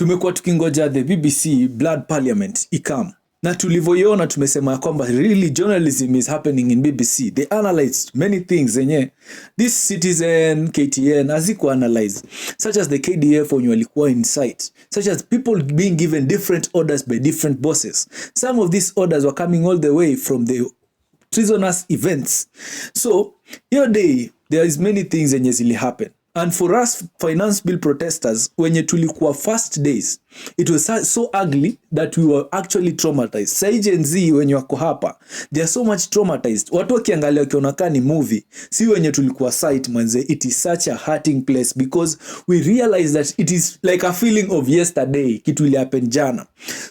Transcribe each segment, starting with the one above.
tumekuwa tukingoja the BBC Blood Parliament ikam. Na tulivyoiona tumesema kwamba really journalism is happening in BBC. They analyzed many things zenye this Citizen, KTN haziko analyze, such as the KDF when walikuwa in sight, such as people being given different orders by different bosses. Some of these orders were coming all the way from the prisoners events. So your day there is many things zenye zili happen. And for us finance bill protesters, wenye tulikuwa first days, it was so ugly that we were actually traumatized. Sai Gen Z wenye wako hapa, they are so much traumatized. Watu wakiangalia wakiona kama ni movie, si wenye tulikuwa site manze, it is such a hurting place because we realize that it is like a feeling of yesterday, kitu ili happen jana.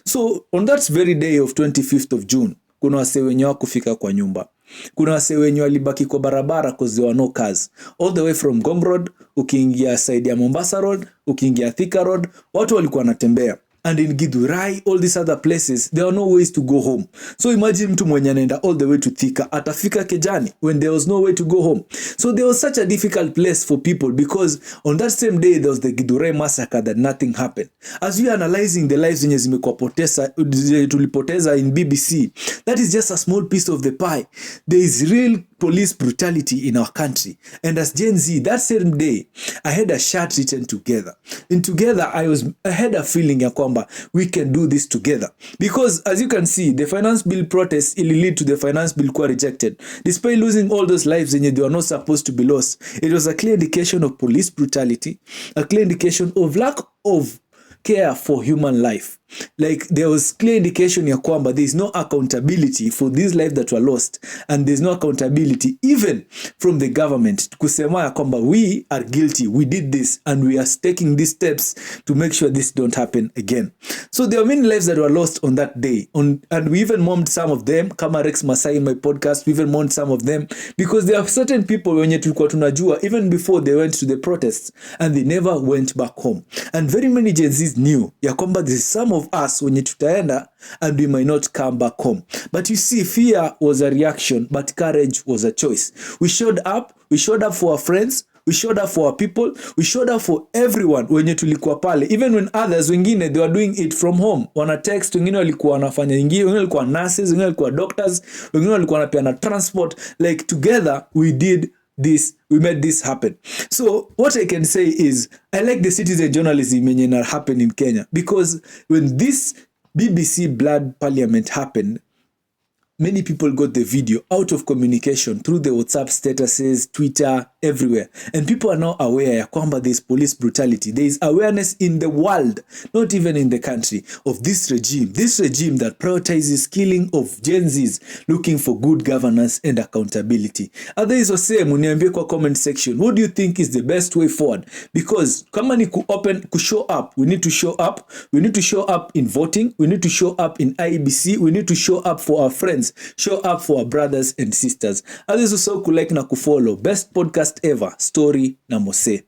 So on that very day of 25th of June, kuna wase wenye wakufika kwa nyumba. Kuna wase wenye walibaki kwa barabara cause there were no cars. All the way from Ngong Road, ukiingia side ya Mombasa Road, ukiingia Thika Road, watu walikuwa wanatembea. And in Githurai, all these other places, there are no ways to go home. So imagine mtu mwenye anaenda all the way to Thika, atafika Kejani when there was no way to go home. So there was such a difficult place for people because on that same day there was the Githurai massacre that nothing happened. As we are analyzing the lives zenye zimekuwa tulipoteza in BBC, that is just a small piece of the pie. There is real police brutality in our country. And as Gen Z, that same day, I had a shirt written together. And together, I had a feeling ya kwamba we can do this together. Because as you can see, the finance bill protest will lead to the finance bill core rejected. Despite losing all those lives and they were not supposed to be lost, it was a clear indication of police brutality, a clear indication of lack of care for human life. Like there was clear indication ya kwamba there is no accountability for these lives that were lost, and there is no accountability even from the government kusema ya kwamba we are guilty, we did this and we are taking these steps to make sure this don't happen again. So there are many lives that were lost on that day, and we even mourned some of them. Kama Rex Masai in my podcast, we even mourned some of them because there are certain people wenye tulikuwa tunajua even before they went to the protests and they never went back home. And very many Gen Zs knew ya kwamba there is some of us wenye tutaenda and we might not come back home. But you see, fear was a reaction, but courage was a choice. We showed up for our friends, we showed up for our people, we showed up for everyone wenye tulikuwa pale, even when others wengine they were doing it from home. Wana text, wengine walikuwa wanafanya wengine walikuwa nurses, wengine walikuwa doctors, wengine walikuwa wanapeana transport. Like together we did this, we made this happen. So what I can say is I like the citizen journalism yenye na happen in Kenya, because when this BBC Blood Parliament happened, many people got the video out of communication through the WhatsApp statuses, Twitter, everywhere. And people are now aware ya kwamba there is police brutality. There is awareness in the world, not even in the country, of this regime that prioritizes killing of Gen Zs looking for good governance and accountability. Others wase muniambie kwa comment section, what do you think is the best way forward? Because kama ni show up, we need to show up. We need to show up in voting. We need to show up in IEBC. We need to show up for our friends. Show up for our brothers and sisters. Others also like na kufollow. Best podcast ever, StoRynamosee.